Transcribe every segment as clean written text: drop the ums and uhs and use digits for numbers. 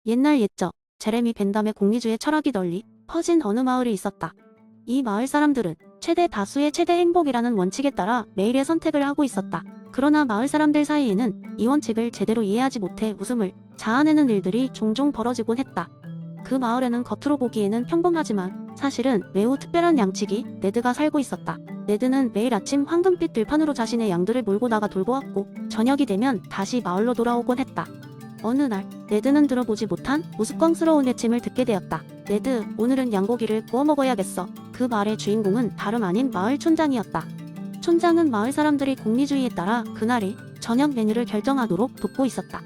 옛날 옛적 제레미 벤담의 공리주의 철학이 널리 퍼진 어느 마을이 있었다. 이 마을 사람들은 최대 다수의 최대 행복이라는 원칙에 따라 매일의 선택을 하고 있었다. 그러나 마을 사람들 사이에는 이 원칙을 제대로 이해하지 못해 웃음을 자아내는 일들이 종종 벌어지곤 했다. 그 마을에는 겉으로 보기에는 평범하지만 사실은 매우 특별한 양치기 네드가 살고 있었다. 네드는 매일 아침 황금빛 들판으로 자신의 양들을 몰고 나가 돌고 왔고 저녁이 되면 다시 마을로 돌아오곤 했다. 어느 날 네드는 들어보지 못한 우스꽝스러운 외침을 듣게 되었다. 네드, 오늘은 양고기를 구워 먹어야겠어. 그 말의 주인공은 다름 아닌 마을 촌장이었다. 촌장은 마을 사람들이 공리주의에 따라 그날의 저녁 메뉴를 결정하도록 돕고 있었다.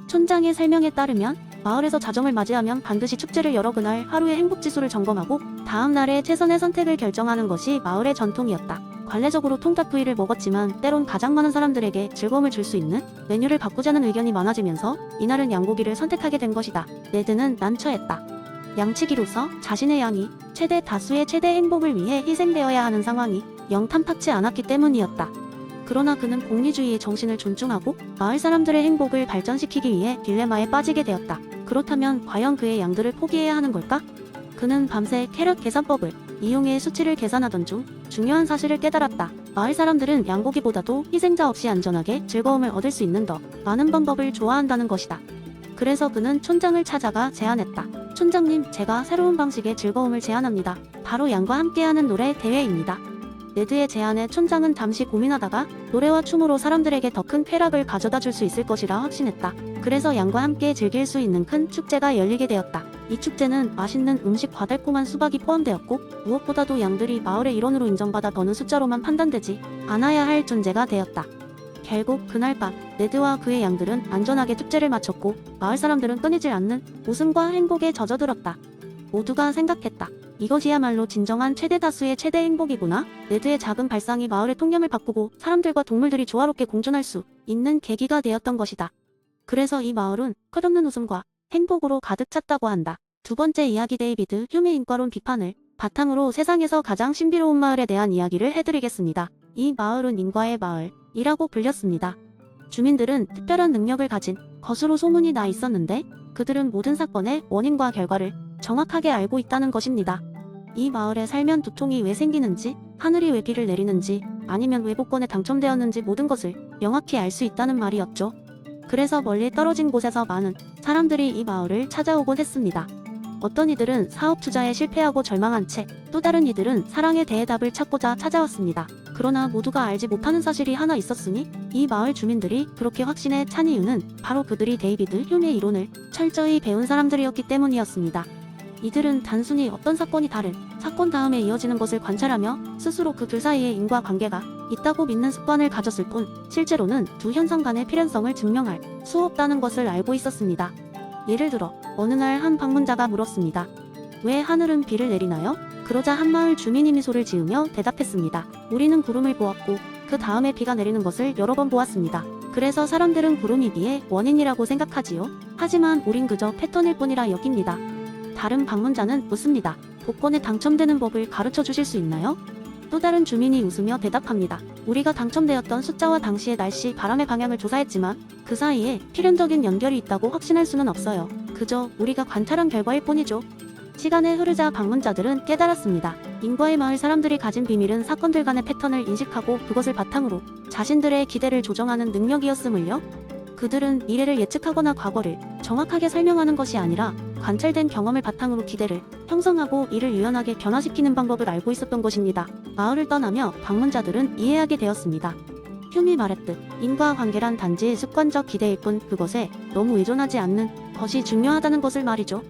촌장의 설명에 따르면 마을에서 자정을 맞이하면 반드시 축제를 열어 그날 하루의 행복지수를 점검하고 다음 날의 최선의 선택을 결정하는 것이 마을의 전통이었다. 관례적으로 통닭구이를 먹었지만 때론 가장 많은 사람들에게 즐거움을 줄 수 있는 메뉴를 바꾸자는 의견이 많아지면서 이날은 양고기를 선택하게 된 것이다. 네드는 난처했다. 양치기로서 자신의 양이 최대 다수의 최대 행복을 위해 희생되어야 하는 상황이 영 탐탁치 않았기 때문이었다. 그러나 그는 공리주의의 정신을 존중하고 마을 사람들의 행복을 발전시키기 위해 딜레마에 빠지게 되었다. 그렇다면 과연 그의 양들을 포기해야 하는 걸까? 그는 밤새 캐럿 계산법을 이용해 수치를 계산하던 중 중요한 사실을 깨달았다. 마을 사람들은 양고기보다도 희생자 없이 안전하게 즐거움을 얻을 수 있는 더 많은 방법을 좋아한다는 것이다. 그래서 그는 촌장을 찾아가 제안했다. 촌장님, 제가 새로운 방식의 즐거움을 제안합니다. 바로 양과 함께하는 노래 대회입니다. 네드의 제안에 촌장은 잠시 고민하다가 노래와 춤으로 사람들에게 더 큰 쾌락을 가져다 줄 수 있을 것이라 확신했다. 그래서 양과 함께 즐길 수 있는 큰 축제가 열리게 되었다. 이 축제는 맛있는 음식과 달콤한 수박이 포함되었고 무엇보다도 양들이 마을의 일원으로 인정받아 버는 숫자로만 판단되지 않아야 할 존재가 되었다. 결국 그날 밤 네드와 그의 양들은 안전하게 축제를 마쳤고 마을 사람들은 끊이질 않는 웃음과 행복에 젖어들었다. 모두가 생각했다. 이것이야말로 진정한 최대 다수의 최대 행복이구나. 네드의 작은 발상이 마을의 통념을 바꾸고 사람들과 동물들이 조화롭게 공존할 수 있는 계기가 되었던 것이다. 그래서 이 마을은 끝없는 웃음과 행복으로 가득 찼다고 한다. 두 번째 이야기, 데이비드 휴메 인과론 비판을 바탕으로 세상에서 가장 신비로운 마을에 대한 이야기를 해드리겠습니다. 이 마을은 인과의 마을이라고 불렸습니다. 주민들은 특별한 능력을 가진 것으로 소문이 나 있었는데 그들은 모든 사건의 원인과 결과를 정확하게 알고 있다는 것입니다. 이 마을에 살면 두통이 왜 생기는지, 하늘이 왜 비를 내리는지, 아니면 왜 복권에 당첨되었는지 모든 것을 명확히 알 수 있다는 말이었죠. 그래서 멀리 떨어진 곳에서 많은 사람들이 이 마을을 찾아오곤 했습니다. 어떤 이들은 사업 투자에 실패하고 절망한 채 또 다른 이들은 사랑에 대해 답을 찾고자 찾아왔습니다. 그러나 모두가 알지 못하는 사실이 하나 있었으니 이 마을 주민들이 그렇게 확신에 찬 이유는 바로 그들이 데이비드 휴메의 이론을 철저히 배운 사람들이었기 때문이었습니다. 이들은 단순히 어떤 사건이 다른 사건 다음에 이어지는 것을 관찰하며 스스로 그 둘 사이에 인과관계가 있다고 믿는 습관을 가졌을 뿐 실제로는 두 현상 간의 필연성을 증명할 수 없다는 것을 알고 있었습니다. 예를 들어 어느 날 한 방문자가 물었습니다. 왜 하늘은 비를 내리나요? 그러자 한 마을 주민이 미소를 지으며 대답했습니다. 우리는 구름을 보았고 그 다음에 비가 내리는 것을 여러 번 보았습니다. 그래서 사람들은 구름이 비의 원인이라고 생각하지요. 하지만 우린 그저 패턴일 뿐이라 여깁니다. 다른 방문자는 묻습니다. 복권에 당첨되는 법을 가르쳐 주실 수 있나요? 또 다른 주민이 웃으며 대답합니다. 우리가 당첨되었던 숫자와 당시의 날씨, 바람의 방향을 조사했지만 그 사이에 필연적인 연결이 있다고 확신할 수는 없어요. 그저 우리가 관찰한 결과일 뿐이죠. 시간이 흐르자 방문자들은 깨달았습니다. 인과의 마을 사람들이 가진 비밀은 사건들 간의 패턴을 인식하고 그것을 바탕으로 자신들의 기대를 조정하는 능력이었음을요. 그들은 미래를 예측하거나 과거를 정확하게 설명하는 것이 아니라 관찰된 경험을 바탕으로 기대를 형성하고 이를 유연하게 변화시키는 방법을 알고 있었던 것입니다. 마을을 떠나며 방문자들은 이해하게 되었습니다. 휴미 말했듯 인과관계란 단지 습관적 기대일 뿐 그것에 너무 의존하지 않는 것이 중요하다는 것을 말이죠.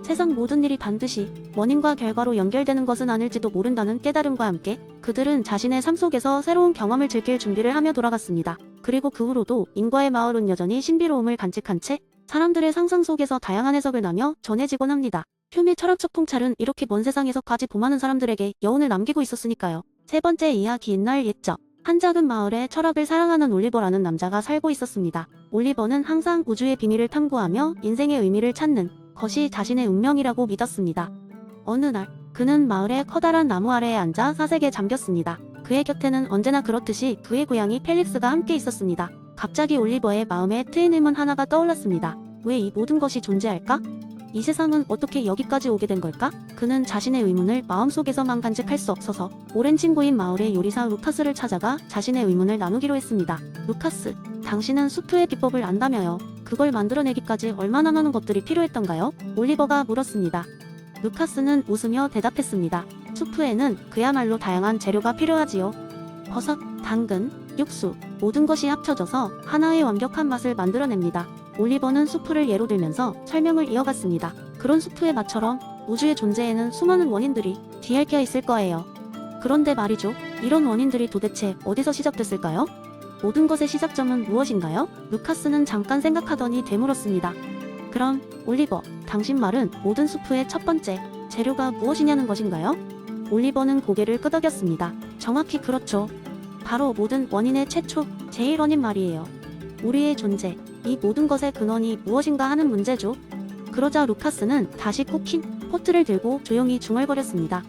세상 모든 일이 반드시 원인과 결과로 연결되는 것은 아닐지도 모른다는 깨달음과 함께 그들은 자신의 삶 속에서 새로운 경험을 즐길 준비를 하며 돌아갔습니다. 그리고 그 후로도 인과의 마을은 여전히 신비로움을 간직한 채 사람들의 상상 속에서 다양한 해석을 나며 전해지곤 합니다. 휴미 철학적 통찰은 이렇게 먼 세상에서까지 보많은 사람들에게 여운을 남기고 있었으니까요. 세 번째 이야기, 옛날 옛적 한 작은 마을에 철학을 사랑하는 올리버라는 남자가 살고 있었습니다. 올리버는 항상 우주의 비밀을 탐구하며 인생의 의미를 찾는 것이 자신의 운명이라고 믿었습니다. 어느 날 그는 마을의 커다란 나무 아래에 앉아 사색에 잠겼습니다. 그의 곁에는 언제나 그렇듯이 그의 고양이 펠릭스가 함께 있었습니다. 갑자기 올리버의 마음에 트인 의문 하나가 떠올랐습니다. 왜 이 모든 것이 존재할까? 이 세상은 어떻게 여기까지 오게 된 걸까? 그는 자신의 의문을 마음속에서만 간직할 수 없어서 오랜 친구인 마을의 요리사 루카스를 찾아가 자신의 의문을 나누기로 했습니다. 루카스, 당신은 수프의 비법을 안다며요. 그걸 만들어내기까지 얼마나 많은 것들이 필요했던가요? 올리버가 물었습니다. 루카스는 웃으며 대답했습니다. 수프에는 그야말로 다양한 재료가 필요하지요. 버섯, 당근, 육수, 모든 것이 합쳐져서 하나의 완벽한 맛을 만들어냅니다. 올리버는 수프를 예로 들면서 설명을 이어갔습니다. 그런 수프의 맛처럼 우주의 존재에는 수많은 원인들이 뒤얽혀 있을 거예요. 그런데 말이죠. 이런 원인들이 도대체 어디서 시작됐을까요? 모든 것의 시작점은 무엇인가요? 루카스는 잠깐 생각하더니 되물었습니다. 그럼 올리버, 당신 말은 모든 수프의 첫 번째 재료가 무엇이냐는 것인가요? 올리버는 고개를 끄덕였습니다. 정확히 그렇죠. 바로 모든 원인의 최초, 제일 원인 말이에요. 우리의 존재, 이 모든 것의 근원이 무엇인가 하는 문제죠. 그러자 루카스는 다시 쿠킹 포트를 들고 조용히 중얼거렸습니다.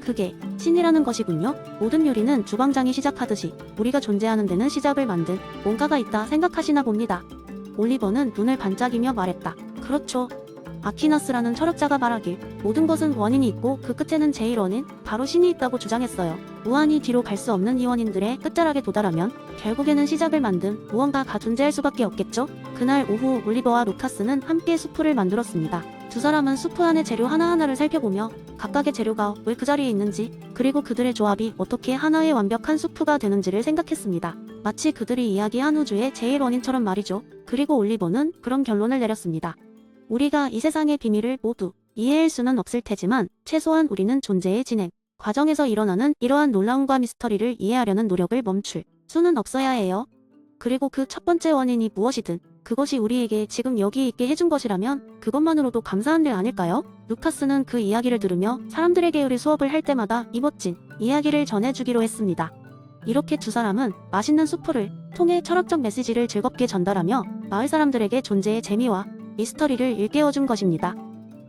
그게 신이라는 것이군요. 모든 요리는 주방장이 시작하듯이 우리가 존재하는 데는 시작을 만든 뭔가가 있다 생각하시나 봅니다. 올리버는 눈을 반짝이며 말했다. 그렇죠. 아퀴나스라는 철학자가 말하길 모든 것은 원인이 있고 그 끝에는 제일 원인, 바로 신이 있다고 주장했어요. 무한히 뒤로 갈 수 없는 이 원인들의 끝자락에 도달하면 결국에는 시작을 만든 무언가가 존재할 수밖에 없겠죠? 그날 오후 올리버와 루카스는 함께 수프를 만들었습니다. 두 사람은 수프 안의 재료 하나하나를 살펴보며 각각의 재료가 왜 그 자리에 있는지, 그리고 그들의 조합이 어떻게 하나의 완벽한 수프가 되는지를 생각했습니다. 마치 그들이 이야기한 우주의 제일 원인처럼 말이죠. 그리고 올리버는 그런 결론을 내렸습니다. 우리가 이 세상의 비밀을 모두 이해할 수는 없을 테지만 최소한 우리는 존재의 진행 과정에서 일어나는 이러한 놀라움과 미스터리를 이해하려는 노력을 멈출 수는 없어야 해요. 그리고 그 첫 번째 원인이 무엇이든 그것이 우리에게 지금 여기 있게 해준 것이라면 그것만으로도 감사한 일 아닐까요? 루카스는 그 이야기를 들으며 사람들에게 요리 수업을 할 때마다 이 멋진 이야기를 전해주기로 했습니다. 이렇게 두 사람은 맛있는 수프를 통해 철학적 메시지를 즐겁게 전달하며 마을 사람들에게 존재의 재미와 미스터리를 일깨워준 것입니다.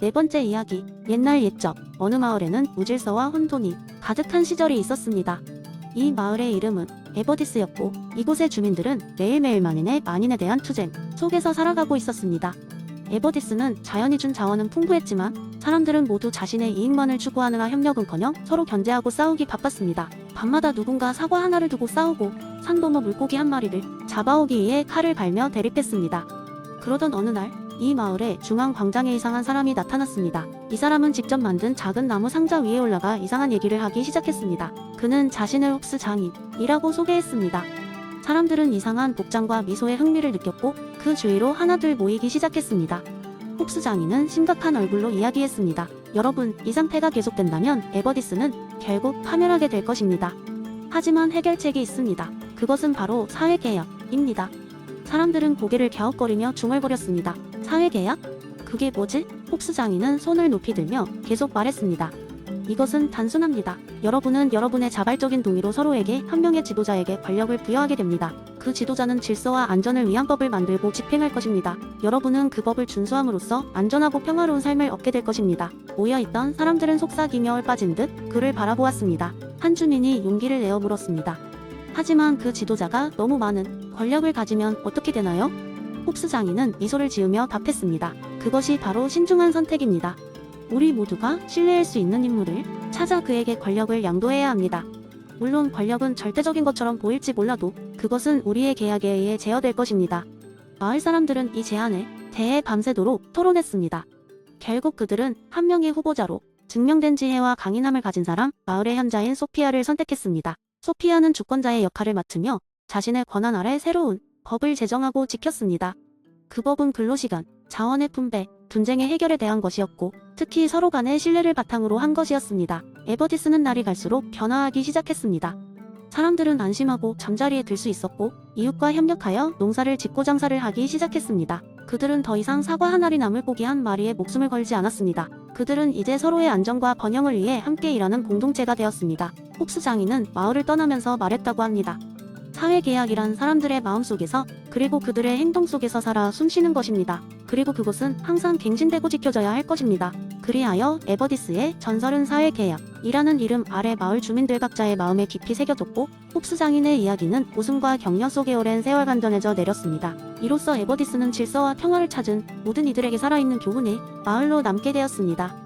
네 번째 이야기, 옛날 옛적 어느 마을에는 무질서와 혼돈이 가득한 시절이 있었습니다. 이 마을의 이름은 에버디스였고 이곳의 주민들은 매일매일 만인에 대한 투쟁 속에서 살아가고 있었습니다. 에버디스는 자연이 준 자원은 풍부했지만 사람들은 모두 자신의 이익만을 추구하느라 협력은커녕 서로 견제하고 싸우기 바빴습니다. 밤마다 누군가 사과 하나를 두고 싸우고 산 넘어 물고기 한 마리를 잡아오기 위해 칼을 갈며 대립했습니다. 그러던 어느 날 이 마을의 중앙 광장에 이상한 사람이 나타났습니다. 이 사람은 직접 만든 작은 나무 상자 위에 올라가 이상한 얘기를 하기 시작했습니다. 그는 자신을 홉스 장인이라고 소개했습니다. 사람들은 이상한 복장과 미소에 흥미를 느꼈고 그 주위로 하나둘 모이기 시작했습니다. 홉스 장인은 심각한 얼굴로 이야기했습니다. 여러분, 이 상태가 계속된다면 에버디스는 결국 파멸하게 될 것입니다. 하지만 해결책이 있습니다. 그것은 바로 사회개혁입니다. 사람들은 고개를 갸웃거리며 중얼거렸습니다. 사회계약? 그게 뭐지? 홉스 장인은 손을 높이 들며 계속 말했습니다. 이것은 단순합니다. 여러분은 여러분의 자발적인 동의로 서로에게 한 명의 지도자에게 권력을 부여하게 됩니다. 그 지도자는 질서와 안전을 위한 법을 만들고 집행할 것입니다. 여러분은 그 법을 준수함으로써 안전하고 평화로운 삶을 얻게 될 것입니다. 모여있던 사람들은 속삭이며 얼빠진 듯 그를 바라보았습니다. 한 주민이 용기를 내어 물었습니다. 하지만 그 지도자가 너무 많은 권력을 가지면 어떻게 되나요? 홉스 장인은 미소를 지으며 답했습니다. 그것이 바로 신중한 선택입니다. 우리 모두가 신뢰할 수 있는 인물을 찾아 그에게 권력을 양도해야 합니다. 물론 권력은 절대적인 것처럼 보일지 몰라도 그것은 우리의 계약에 의해 제어될 것입니다. 마을 사람들은 이 제안에 대해 밤새도록 토론했습니다. 결국 그들은 한 명의 후보자로 증명된 지혜와 강인함을 가진 사람, 마을의 현자인 소피아를 선택했습니다. 소피아는 주권자의 역할을 맡으며 자신의 권한 아래 새로운 법을 제정하고 지켰습니다. 그 법은 근로시간, 자원의 분배, 분쟁의 해결에 대한 것이었고 특히 서로 간의 신뢰를 바탕으로 한 것이었습니다. 에버디스는 날이 갈수록 변화하기 시작했습니다. 사람들은 안심하고 잠자리에 들 수 있었고 이웃과 협력하여 농사를 짓고 장사를 하기 시작했습니다. 그들은 더 이상 사과 한 알이나 물고기 한 마리에 목숨을 걸지 않았습니다. 그들은 이제 서로의 안전과 번영을 위해 함께 일하는 공동체가 되었습니다. 홉스 장인은 마을을 떠나면서 말했다고 합니다. 사회계약이란 사람들의 마음속에서 그리고 그들의 행동 속에서 살아 숨쉬는 것입니다. 그리고 그것은 항상 갱신되고 지켜져야 할 것입니다. 그리하여 에버디스의 전설은 사회개혁이라는 이름 아래 마을 주민들 각자의 마음에 깊이 새겨졌고 홉스장인의 이야기는 웃음과 격려 속에 오랜 세월 간전해져 내렸습니다. 이로써 에버디스는 질서와 평화를 찾은 모든 이들에게 살아있는 교훈의 마을로 남게 되었습니다.